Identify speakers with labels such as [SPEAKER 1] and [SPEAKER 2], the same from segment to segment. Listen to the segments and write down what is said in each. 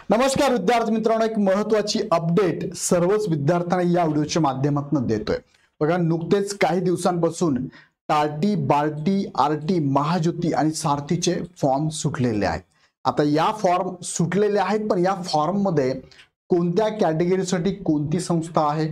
[SPEAKER 1] नमस्कार विद्यार्थी मित्रांनो, एक महत्त्वाची अपडेट सर्वच विद्यार्थ्यांना या व्हिडिओच्या माध्यमातून देतोय। बघा, नुकतेच काही दिवसांपासून टार्टी, बार्टी, आरटी, महाज्योती आणि सारथीचे फॉर्म सुटलेले आहेत। आता या फॉर्म सुटलेले आहेत, पण या फॉर्म मध्ये कोणत्या कॅटेगरीसाठी कोणती संस्था आहे,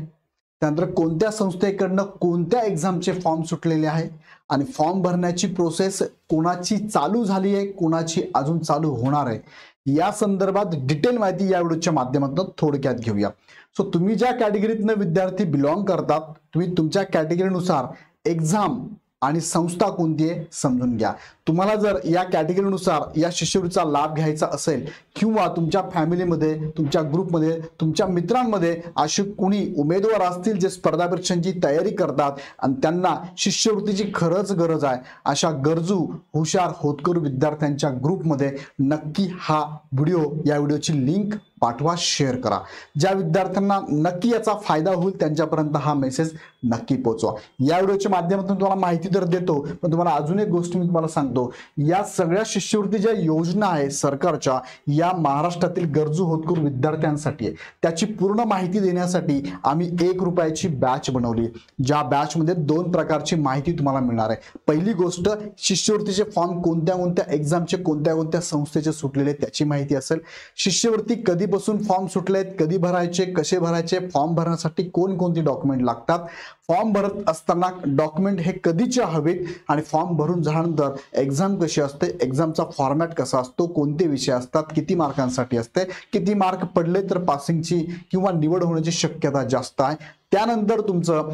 [SPEAKER 1] त्यानंतर कोणत्या संस्थेकडनं कोणत्या एक्झामचे फॉर्म सुटलेले आहे आणि फॉर्म भरण्याची प्रोसेस कोणाची चालू झाली आहे, कोणाची अजून चालू होणार आहे, या संदर्भात डिटेल माहिती या व्हिडिओच्या माध्यमातून थोडक्यात घेऊया। सो तुम्ही ज्या कॅटेगरीतनं विद्यार्थी बिलॉंग करतात, तुम्ही तुमच्या कॅटेगरीनुसार एक्झाम आणि संस्था कोणती आहे समजून घ्या। तुम्हाला जर या कॅटेगरीनुसार या शिष्यवृत्तीचा लाभ घ्यायचा असेल किंवा तुमच्या फॅमिलीमध्ये, तुमच्या ग्रुपमध्ये, तुमच्या मित्रांमध्ये असे कोणी उमेदवार असतील जे स्पर्धा परीक्षांची तयारी करतात आणि त्यांना शिष्यवृत्तीची खरंच गरज आहे, अशा गरजू हुशार होतकरू विद्यार्थ्यांच्या ग्रुपमध्ये नक्की हा व्हिडिओ, या व्हिडिओची लिंक पाठवा, शेअर करा। ज्या विद्यार्थ्यांना नक्की याचा फायदा होईल त्यांच्यापर्यंत हा मेसेज नक्की पोहोचवा। या व्हिडिओच्या माध्यमातून तुम्हाला माहिती तर देतो, पण तुम्हाला अजून एक गोष्ट मी तुम्हाला सांगतो, या सगळ्या शिष्यवृत्ती ज्या योजना आहे सरकारच्या, या महाराष्ट्रातील गरजू होतकरू विद्यार्थ्यांसाठी आहे। त्याची पूर्ण माहिती देण्यासाठी आम्ही 1 रुपयाची बॅच बनवली, ज्या बॅच मध्ये 2 प्रकारची माहिती तुम्हाला मिळणार आहे। पहिली गोष्ट, शिष्यवृत्तीचे फॉर्म कोणत्या कोणत्या एक्झामचे, कोणत्या कोणत्या संस्थेचे सुटलेले त्याची माहिती असेल। शिष्यवृत्ती कधीपासून फॉर्म सुटलेत, कधी भरायचे, कसे भरायचे, फॉर्म भरण्यासाठी कोणकोणती डॉक्युमेंट लागतात, फॉर्म भरत असताना डॉक्युमेंट हे कधीचे हवेत आणि फॉर्म भरून झाल्यानंतर एक्झाम कशी असते, एक्झामचा फॉर्मॅट कसा असतो, कोणते विषय असतात, किती मार्कांसाठी असते, किती मार्क पडले तर पासिंगची किंवा निवड होण्याची शक्यता जास्त आहे। त्यानंतर तुमचं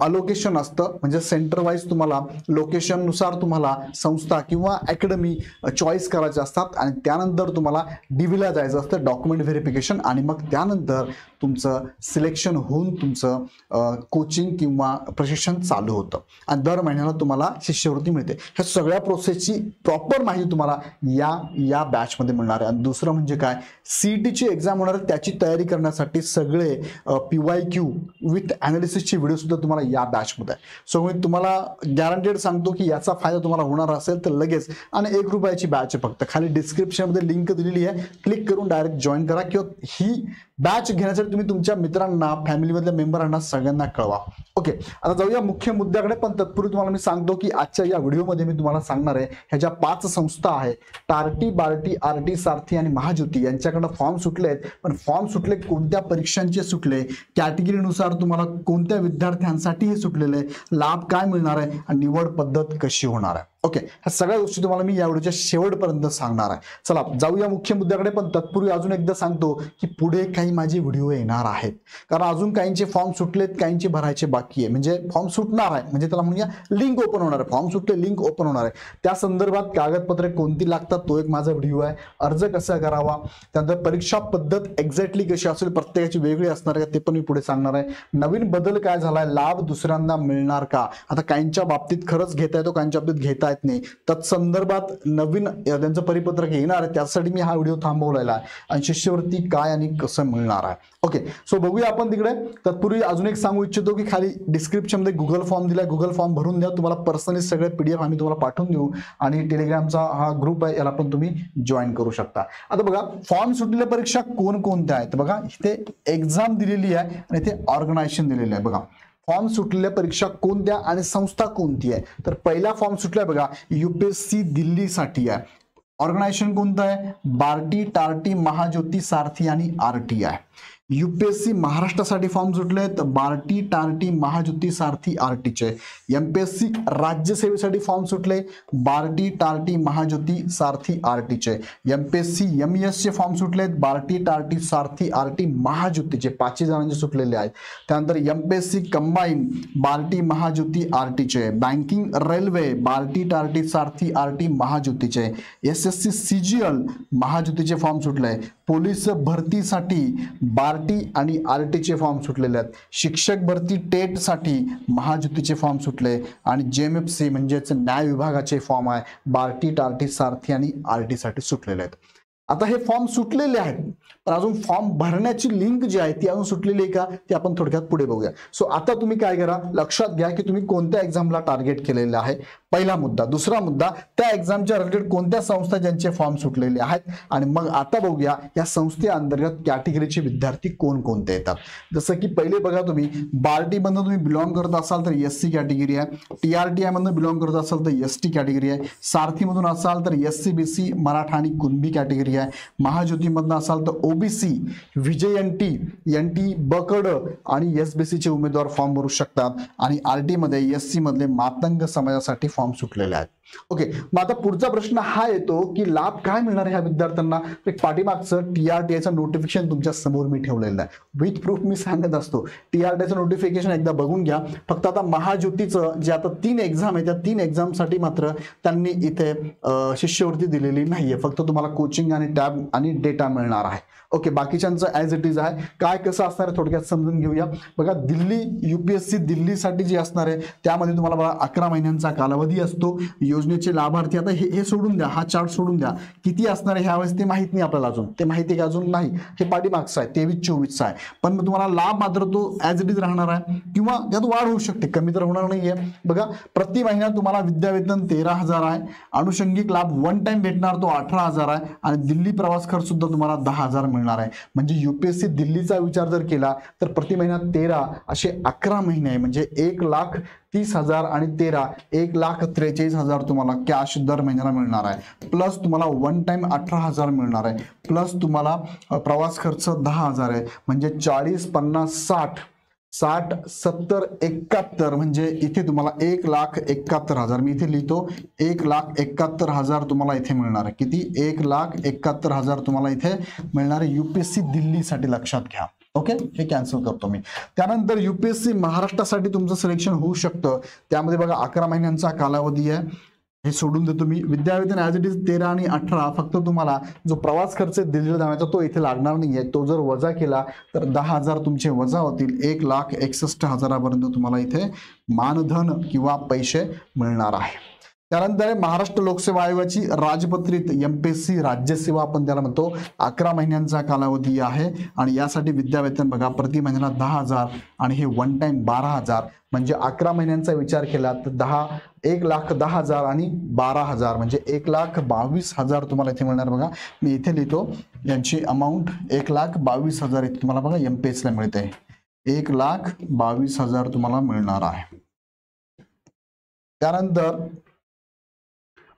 [SPEAKER 1] अलोकेशन असतं, म्हणजे सेंटर वाईज तुम्हाला लोकेशन नुसार तुम्हाला संस्था किंवा अकॅडमी चॉईस करायचे असतात आणि त्यानंतर तुम्हाला डीव्हीला जायचं असतं, डॉक्युमेंट व्हेरिफिकेशन, आणि मग त्यानंतर तुमचं सिलेक्शन होऊन तुमचं कोचिंग किंवा प्रशिक्षण चालू होतं आणि दर महिन्याला तुम्हाला शिष्यवृत्ती मिळते। ह्या सगळ्या प्रोसेसची प्रॉपर माहिती तुम्हाला या बॅचमध्ये मिळणार आहे। आणि दुसरं म्हणजे काय, सीईटीची एक्झाम होणार आहे, त्याची तयारी करण्यासाठी सगळे PYQ विथ ॲनालिसिसची व्हिडिओ सुद्धा तुम्हाला या बॅचमध्ये आहे। सो मी तुम्हाला गॅरंटेड सांगतो की याचा फायदा तुम्हाला होणार असेल तर लगेच, आणि 1 रुपयाची बॅच आहे फक्त, खाली डिस्क्रिप्शनमध्ये लिंक दिलेली आहे, क्लिक करून डायरेक्ट जॉईन करा किंवा ही बॅच घेण्यासाठी तुम्ही तुमच्या मित्रांना, फॅमिलीमधल्या मेंबरांना सगळ्यांना कळवा। ओके, आता जाऊया मुख्य मुद्द्याकडे, पण तत्पूर्वी तुम्हाला मी सांगतो की आजच्या या व्हिडिओमध्ये मी तुम्हाला सांगणार आहे ह्या ज्या 5 संस्था आहे, टार्टी, बार्टी, आरटी, सारथी आणि महाज्योती, यांच्याकडे फॉर्म सुटले आहेत, पण फॉर्म सुटले कोणत्या परीक्षांचे सुटले, कॅटेगरीनुसार तुम्हाला कोणत्या विद्यार्थ्यांसाठी हे सुटलेले, लाभ काय मिळणार आहे आणि निवड पद्धत कशी होणार आहे। ओके, ह्या सगळ्या गोष्टी तुम्हाला मी या व्हिडिओच्या शेवटपर्यंत सांगणार आहे। चला जाऊया मुख्य मुद्द्याकडे, पण तत्पूर्वी अजून एकदा सांगतो की पुढे काही माझे व्हिडिओ येणार आहेत, कारण अजून काहींचे फॉर्म सुटलेत, काहींचे भरायचे बाकी आहे, म्हणजे फॉर्म सुटणार आहे, म्हणजे त्याला म्हणूया लिंक ओपन होणार आहे, फॉर्म सुटले लिंक ओपन होणार आहे। त्या संदर्भात कागदपत्रे कोणती लागतात तो एक माझा व्हिडिओ आहे, अर्ज कसा करावा, त्यानंतर परीक्षा पद्धत एक्झॅक्टली कशी असेल, प्रत्येकाची वेगळी असणार आहे ते पण मी पुढे सांगणार आहे। नवीन बदल काय झालाय, लाभ दुसऱ्यांना मिळणार का, आता काहींच्या बाबतीत खरंच घेता येतो, काहींच्या बाबतीत घेता येत नाही, तत्संदर्भात नवीन त्यांचं परिपत्रक येणार आहे, त्यासाठी मी हा व्हिडिओ थांबवलेला आहे, आणि शिष्यवृत्ती काय आणि कसं मिळणार आहे। ओके, सो बघूया आपण तिकडे। तत्पूर्वी अजून एक सांगू इच्छितो की खाली डिस्क्रिप्शन मध्ये गुगल फॉर्म दिलाय, गुगल फॉर्म भरून द्या, तुम्हाला पर्सनली सगळे PDF आम्ही तुम्हाला पाठवून देऊ, आणि टेलिग्रामचा हा ग्रुप आहे, याला पण तुम्ही जॉईन करू शकता। आता बघा, फॉर्म सुटलेल्या परीक्षा कोणकोणत्या आहेत, बघा इथे एक्झाम दिलेली आहे आणि इथे ऑर्गनायझेशन दिलेलं आहे। बघा, फॉर्म सुटलेल्या परीक्षा कोणत्या आणि संस्था कोणती आहे, तर पहिला फॉर्म सुटलाय बघा, UPSC दिल्लीसाठी आहे। ऑर्गनायझेशन कोणतं आहे, बार्टी, टार्टी, महाज्योती, सारथी आणि आरटी आहे। UPSC महाराष्ट्रासाठी फॉर्म सुटले आहेत, बार्टी, टार्टी, महाज्योती, सारथी, आरटीचे। MPSC राज्यसेवेसाठी फॉर्म सुटले, बार्टी, टार्टी, महाज्योती, सारथी, आरटीचे। MPSC MES चे फॉर्म सुटले आहेत, बार्टी, टार्टी, सारथी, आरटी, महाज्योतीचे, 5 जणांचे सुटलेले आहेत। त्यानंतर MPSC कंबाईन, बार्टी, महाज्योती, आरटीचे। बँकिंग रेल्वे, बार्टी, टार्टी, सारथी, आरटी, महाज्योतीचे। SSC CGL महाज्योतीचे फॉर्म सुटले। पोलीस भरतीसाठी बार्टी आणि आरटीचे फॉर्म सुटलेले आहेत। शिक्षक भरती टेट साठी महाज्योतीचे फॉर्म सुटले, आणि JMFC म्हणजेच न्याय विभागाचे फॉर्म आहे, बार्टी, टार्टी, सारथी आणि आरटी साठी सुटलेले आहेत। आता हे फॉर्म सुटलेले आहेत, पण अजून फॉर्म भरण्याची लिंक जी आहे ती अजून सुटलेली आहे का ते आपण थोडक्यात पुढे बघूया. सो आता तुम्ही काय करा, लक्षात घ्या की तुम्ही कोणत्या एक्झामला टार्गेट केलेलं आहे, पहिला मुद्दा. दुसरा मुद्दा, त्या एक्झामच्या रिलेटेड कोणत्या संस्था ज्यांचे फॉर्म सुटलेले आहेत, आणि मग आता बघूया या संस्थेअंतर्गत कॅटेगरीचे विद्यार्थी कोणकोणते येतात. जसं की पहिले बघा, तुम्ही बार्टी मधून तुम्ही बिलॉंग करत असाल तर एससी कॅटेगरी आहे, TRTI मधून बिलॉंग करत असाल तर ST कॅटेगरी आहे, सारथी मधून असाल तर SC BC मराठा आणि कुणबी कॅटेगरी आहे, महाज्योती मधून असाल तर OBC, विजय NT ब क ड आणि SBC चे उमेदवार फॉर्म भरू शकतात, आणि RT मध्ये SC मधले मातंग समाजासाठी फॉर्म सुटलेले आहेत. ओके, मग आता पुढचा प्रश्न हा येतो की लाभ काय मिळणार ह्या विद्यार्थ्यांना. एक पाठीमागचं TRTIचं नोटिफिकेशन तुमच्या समोर मी ठेवलेलं आहे, विथ प्रूफ मी सांगत असतो. TRTIचं नोटिफिकेशन एकदा बघून घ्या. फक्त आता महाज्योतीचं जे आता 3 एक्झाम आहे त्या 3 एक्झामसाठी मात्र त्यांनी इथे शिष्यवृत्ती दिलेली नाहीये, फक्त तुम्हाला कोचिंग आणि टॅब आणि डेटा मिळणार आहे. ओके, बाकीच्यांचं ॲज इट इज आहे. काय कसं असणार आहे थोडक्यात समजून घेऊया. बघा, दिल्ली UPSC दिल्लीसाठी जे असणार आहे त्यामध्ये तुम्हाला बघा 11 महिन्यांचा कालावधी असतो. योजनेचे लाभार्थी, आता हे सोडून द्या, हा चार्ट सोडून द्या, किती असणार आहे ह्यावेळेस ते माहित नाही आपल्याला अजून, ते माहिती का अजून नाही, हे पाठीमागचं आहे 23-24चा आहे. पण तुम्हाला लाभ मात्र तो ॲज इट इज राहणार आहे, किंवा त्यात वाढ होऊ शकते, कमी तर होणार नाहीये. बघा, प्रति महिना तुम्हाला विद्यावेतन 13,000 आहे, अनुषंगिक लाभ वन टाइम भेटणार तो 18,000 आहे, आणि दिल्ली प्रवास खर्च सुद्धा तुम्हाला 10,000 मिळणार आहे. म्हणजे UPSC दिल्लीचा विचार जर केला तर प्रति महिना 13 असे 11 महिने आहे, म्हणजे 1,30,000 आणि 13 1,43,000 तुम्हाला कॅश दर महिन्याला मिळणार आहे. प्लस तुम्हाला वन टाइम 18,000 मिळणार आहे, प्लस तुम्हाला प्रवास खर्च 10,000 आहे, म्हणजे 40, 50, 60, 70, 71, म्हणजे इथे तुम्हाला 1,71,000, मी इथे लिहितो 1,71,000 तुम्हाला इथे मिळणार आहे. किती? 1,71,000 तुम्हाला इथे मिळणार आहे UPSC दिल्लीसाठी, लक्षात घ्या. ओके, हे कॅन्सल करतो मी. त्यानंतर UPSC महाराष्ट्रासाठी तुमचं सिलेक्शन होऊ शकतं. त्यामध्ये बघा 11 महिन्यांचा कालावधी आहे, हे सोडून देतो मी. विद्यावेतन ॲज इट इज 13 आणि 18, फक्त तुम्हाला जो प्रवास खर्च दिल्लीला जाण्याचा तो इथे लागणार नाहीये, तो जर वजा केला तर 10,000 तुमचे वजा होतील, 1,61,000 पर्यंत तुम्हाला इथे मानधन किंवा पैसे मिळणार आहे. त्यानंतर महाराष्ट्र लोकसेवा आयोगाची राजपत्रित MPSC राज्यसेवा आपण त्याला म्हणतो, 11 महिन्यांचा कालावधी आहे, आणि यासाठी विद्यावेतन बघा प्रति महिन्याला 10,000 आणि हे वन टाइम 12,000, म्हणजे 11 महिन्यांचा विचार केला तर 1,10,000 आणि 12,000 म्हणजे 1,22,000 तुम्हाला इथे मिळणार. बघा, मी इथे लिहितो यांची अमाऊंट 1,22,000 इथे तुम्हाला बघा MPSC ला मिळते, 1,22,000 तुम्हाला मिळणार आहे. त्यानंतर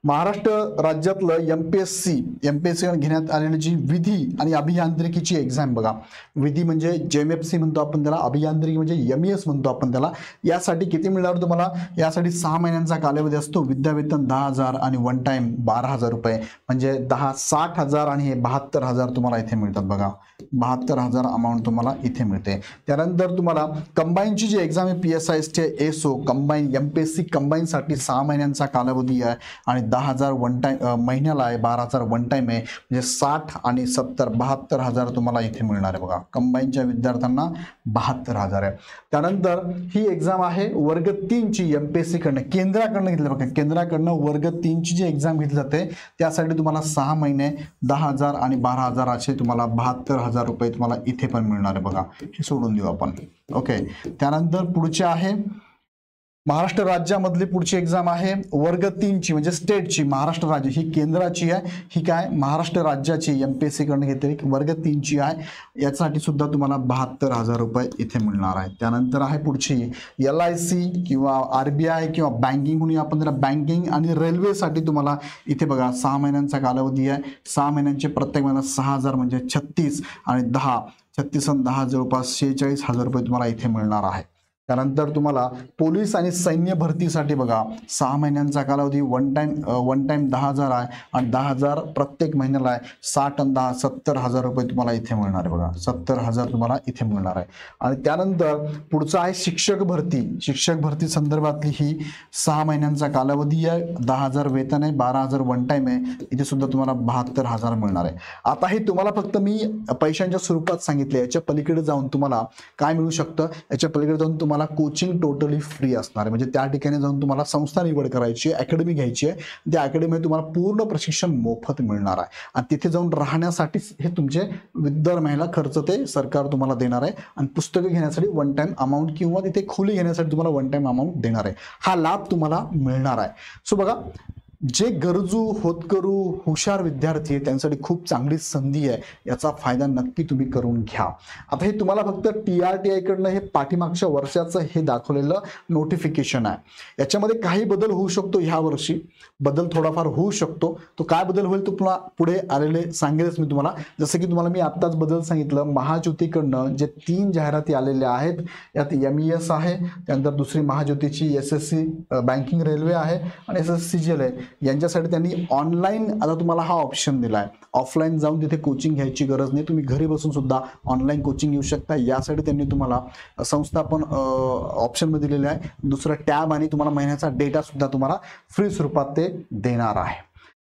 [SPEAKER 1] महाराष्ट्र राज्यातलं MPSC घेण्यात आलेली जी विधी आणि अभियांत्रिकीची एक्झाम बघा, विधी म्हणजे JMFC म्हणतो आपण त्याला, अभियांत्रिकी म्हणजे MES म्हणतो आपण त्याला. यासाठी किती मिळणार तुम्हाला? यासाठी 6 महिन्यांचा कालावधी असतो, विद्यावेतन 10,000 आणि वन टाइम 12,000 रुपये, म्हणजे 60,000 आणि हे 72,000 तुम्हाला इथे मिळतात. बघा, 72,000 अमाऊंट तुम्हाला इथे मिळते. त्यानंतर तुम्हाला कंबाईनची जी एक्झाम आहे PSI ASO कंबाईन MPSC कंबाईनसाठी 6 महिन्यांचा कालावधी आहे, आणि 10,000 वन टाइम महिन्याला आहे, 12,000 वन टाइम आहे, म्हणजे 60 आणि 70 72,000 तुम्हाला इथे मिळणार आहे. बघा, कंबाईनच्या विद्यार्थ्यांना 72,000 आहे. त्यानंतर ही एक्झाम आहे वर्ग 3 ची MPSC कडनं, केंद्राकडनं घेतली. बघा, केंद्राकडनं वर्ग 3 ची जी एक्झाम घेतली जाते त्यासाठी तुम्हाला 6 महिने 10,000 आणि 12,000 असे तुम्हाला 72,000 रुपये तुम्हाला इथे पण मिळणार आहे. बघा, हे सोडून देऊ आपण. ओके, त्यानंतर पुढचे आहे महाराष्ट्र राज्यामधली पुढची एक्झाम आहे वर्ग 3 ची, म्हणजे स्टेटची. महाराष्ट्र राज्य ही केंद्राची आहे, ही काय महाराष्ट्र राज्याची MPSC कडून घेतलेली वर्ग 3 ची आहे. यासाठी सुद्धा तुम्हाला 72,000 रुपये इथे मिळणार आहे. त्यानंतर आहे पुढची LIC किंवा RBI किंवा बँकिंग म्हणून आपण त्याला बँकिंग आणि रेल्वेसाठी तुम्हाला इथे बघा 6 महिन्यांचा कालावधी आहे. 6 महिन्यांचे प्रत्येक महिन्यात 6,000 म्हणजे 36 आणि 10 जवळपास 46,000 रुपये तुम्हाला इथे मिळणार आहे. त्यानंतर तुम्हाला पोलीस आणि सैन्य भरतीसाठी बघा 6 महिन्यांचा कालावधी, वन टाइम 10,000 आहे, आणि 10,000 प्रत्येक महिन्याला आहे, 60 आणि 10 70,000 रुपये तुम्हाला इथे मिळणार आहे. बघा, 70,000 तुम्हाला इथे मिळणार आहे. आणि त्यानंतर पुढचं आहे शिक्षक भरती संदर्भातली ही 6 महिन्यांचा कालावधी आहे, 10,000 वेतन आहे, 12,000 वन टाइम आहे, इथे सुद्धा तुम्हाला 72,000 मिळणार आहे. आता हे तुम्हाला फक्त मी पैशांच्या स्वरूपात सांगितले, याच्या पलीकडे जाऊन तुम्हाला काय मिळू शकतं, याच्या पलीकडे जाऊन तुम्हाला कोचिंग टोटली फ्री असणार आहे. म्हणजे त्या ठिकाणी जाऊन तुम्हाला संस्था निवड करायची आहे, अकॅडमी घ्यायची आहे. त्या अकॅडमीमध्ये तुम्हाला पूर्ण प्रशिक्षण मोफत मिळणार आहे आणि तिथे जाऊन राहण्यासाठीच हे तुमचे दर महिन्याला खर्च ते सरकार तुम्हाला देणार आहे आणि पुस्तकं घेण्यासाठी वन टाइम अमाऊंट किंवा तिथे खोली घेण्यासाठी तुम्हाला वन टाइम अमाऊंट देणार आहे. हा लाभ तुम्हाला मिळणार आहे. सो बघा, जे गरजू, होतकरू, हुशार विद्यार्थी आहे त्यांसाठी खूप चांगली संधी आहे. याचा फायदा नक्की तुम्ही करून घ्या. आता हे तुम्हाला फक्त TRTI कडनं हे पाठीमागच्या वर्षाचं हे दाखवलेलं नोटिफिकेशन आहे. याच्यामध्ये काही बदल होऊ शकतो. ह्या वर्षी बदल थोडाफार होऊ शकतो. तो काय बदल होईल तो पुढे आलेले सांगेलच मी तुम्हाला. जसं की तुम्हाला मी आत्ताच बदल सांगितलं, महाज्योतीकडनं जे 3 जाहिराती आलेल्या आहेत यात MES आहे, त्यानंतर दुसरी महाज्योतीची SSC बँकिंग रेल्वे आहे आणि SSC CGL आहे. यांच्यासाठी त्यांनी ऑनलाईन आता तुम्हाला हा ऑप्शन दिलाय. ऑफलाईन जाऊन तिथे कोचिंग घ्यायची गरज नाही, तुम्ही घरी बसून सुद्धा ऑनलाईन कोचिंग घेऊ शकता. यासाठी त्यांनी तुम्हाला संस्थापन ऑप्शनमध्ये दिलेले आहे. दुसरं टॅब आणि तुम्हाला महिन्याचा डेटा सुद्धा तुम्हाला फ्री स्वरूपात ते देणार आहे.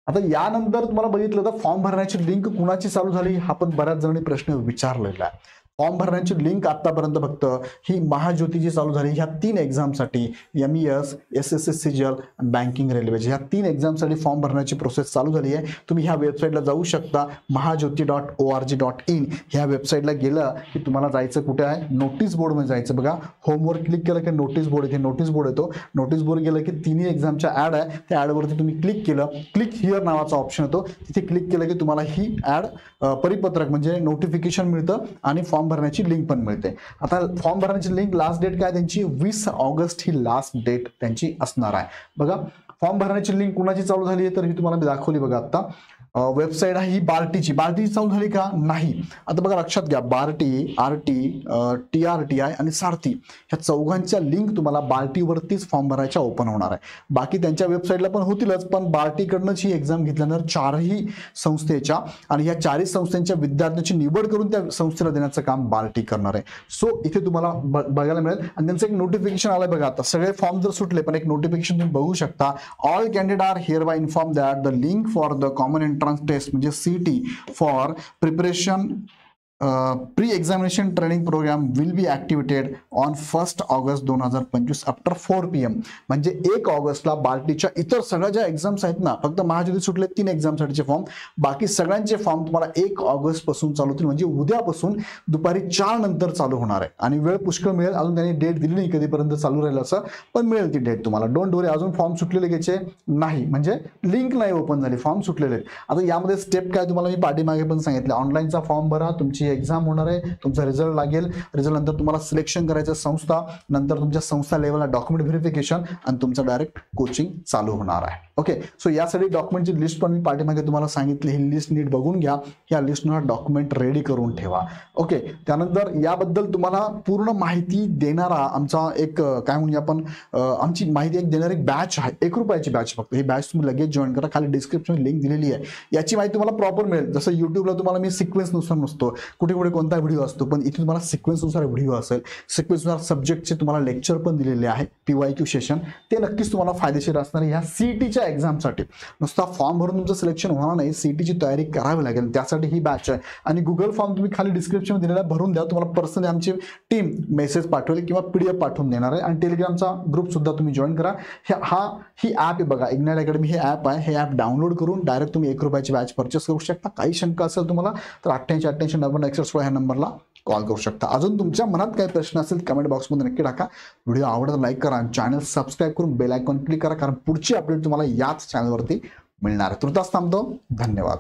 [SPEAKER 1] आता यानंतर तुम्हाला बघितलं तर फॉर्म भरण्याची लिंक कुणाची चालू झाली हा पण बऱ्याच जणांनी प्रश्न विचारलेला आहे. फॉर्म भरण्याची लिंक आतापर्यंत फक्त ही महाज्योतीची चालू झाली. ह्या 3 एक्झामसाठी MES, SSC CGL, banking railway ह्या 3 एक्झामसाठी फॉर्म भरण्याची प्रोसेस चालू झाली आहे. तुम्ही ह्या वेबसाईटला जाऊ शकता, mahajyoti.org.in. ह्या वेबसाईटला गेलं की तुम्हाला जायचं कुठे आहे, नोटीस बोर्डमध्ये जायचं. बघा, होमवर क्लिक केलं की नोटीस बोर्ड, इथे नोटीस बोर्ड येतो. नोटीस बोर्ड गेलं की 3 एक्झामच्या ॲड आहे, त्या ॲडवरती तुम्ही क्लिक केलं, क्लिक हिअर नावाचा ऑप्शन येतो. तिथे क्लिक केलं की तुम्हाला ही ॲड परिपत्रक म्हणजे नोटिफिकेशन मिळतं आणि फॉर्म भरण्याची लिंक पण मिळते. आता फॉर्म भरण्याची लिंक लास्ट डेट काय त्यांची 20 ऑगस्ट ही लास्ट डेट त्यांची असणार आहे. बघा, फॉर्म भरण्याची लिंक कुणाची चालू झाली आहे तर ही तुम्हाला मी दाखवली. बघा, आता वेबसाईट आहे ही बार्टीची चालू झाली का नाही. आता बघा, लक्षात घ्या, बार्टी, RT, TRTI आणि सारथी ह्या चौघांच्या लिंक तुम्हाला बार्टीवरतीच फॉर्म भरायच्या ओपन होणार आहे. बाकी त्यांच्या वेबसाईटला पण होतीलच, पण बार्टीकडनंच ही एक्झाम घेतल्यानंतर 4ही संस्थेच्या आणि ह्या 4ही संस्थांच्या विद्यार्थ्यांची निवड करून त्या संस्थेला देण्याचं काम बार्टी करणार आहे. सो इथे तुम्हाला बघायला मिळेल आणि त्यांचं एक नोटिफिकेशन आलंय. बघा, आता सगळे फॉर्म जर सुटले पण एक नोटिफिकेशन तुम्ही बघू शकता. All candidate are hereby inform that the link for the common entrance test म्हणजे CET for preparation pre examination training program will be activated on 1 August 2025 after 4 PM. म्हणजे 1 ऑगस्टला बार्टीच्या इतर सगळ्या ज्या एक्झाम्स आहेत ना, फक्त महाज्योती सुटले 3 एक्झामसाठीचे फॉर्म, बाकी सगळ्यांचे फॉर्म तुम्हाला 1 ऑगस्ट पासून चालू होतील. म्हणजे उद्यापासून दुपारी 4 नंतर चालू होणार आहे आणि वेळ पुष्कळ मिळेल. अजून त्यांनी डेट दिली नाही कधीपर्यंत चालू राहील असं, पण मिळेल ती डेट तुम्हाला. डोंट वरी, अजून फॉर्म सुटलेले घ्यायचे नाही, म्हणजे लिंक नाही ओपन झाली, फॉर्म सुटलेले आहेत. आता यामध्ये स्टेप काय तुम्हाला मी पाठीमागे पण सांगितलं. ऑनलाईनचा फॉर्म भरा, तुमची एक्झाम होणार आहे, तुमचा रिझल्ट लागेल, रिझल्ट नंतर तुम्हाला सिलेक्शन करायचं संस्था, नंतर तुमच्या संस्था लेवलला डॉक्युमेंट व्हेरिफिकेशन आणि तुमचं डायरेक्ट कोचिंग चालू होणार आहे. ओके, सो यासाठी डॉक्युमेंटची लिस्ट पण मी पाठीमागे तुम्हाला सांगितली. ही लिस्ट नीट बघून घ्या, या लिस्टनुसार डॉक्युमेंट रेडी करून ठेवा. ओके, त्यानंतर याबद्दल तुम्हाला पूर्ण माहिती देणारा आमचा एक काय म्हणूया आपण, आमची माहिती एक देणारी बॅच आहे. ₹1 बॅच फक्त. ही बॅच तुम्ही लगेच जॉईन करा, खाली डिस्क्रिप्शन लिंक दिलेली आहे. याची माहिती तुम्हाला प्रॉपर मिळेल. जसं युट्यूबला तुम्हाला मी सिक्वेन्सनुसार नसतो, कुठे कुठे कोणता व्हिडिओ असतो, पण इथे तुम्हाला सिक्वेन्सनुसार व्हिडिओ असेल. सिक्वेन्सनुसार सब्जेक्टचे तुम्हाला लेक्चर पण दिलेले आहे, PYQ सेशन. ते नक्कीच तुम्हाला फायदेशीर असणार ह्या CETच्या एक्झामसाठी. नुसता फॉर्म भरून तुमचं सिलेक्शन होणार नाही, CETची तयारी करावी लागेल. त्यासाठी ही बॅच आहे. आणि गुगल फॉर्म तुम्ही खाली डिस्क्रिप्शन दिलेला भरून द्या. तुम्हाला पर्सनली आमची टीम मेसेज पाठवेल किंवा PDF पाठवून देणार आहे. आणि टेलिग्रामचा ग्रुप सुद्धा तुम्ही जॉईन करा. ही ॲप आहे बघा, इग्नाइट अकॅडमी हे ॲप आहे. हे ॲप डाउनलोड करून डायरेक्ट तुम्ही ₹1 बॅच परचेस करू शकता. काही शंका असेल तुम्हाला तर 8888 ह्या नंबरला कॉल करू शकता. अजून तुमच्या मनात काही प्रश्न असेल कमेंट बॉक्समध्ये नक्की टाका. व्हिडिओ आवडला लाईक करा, चॅनल सबस्क्राईब करून बेल आयकॉन क्लिक करा, कारण पुढची अपडेट तुम्हाला याच चॅनलवरती मिळणार आहे. तुर्तास थांबतो. धन्यवाद.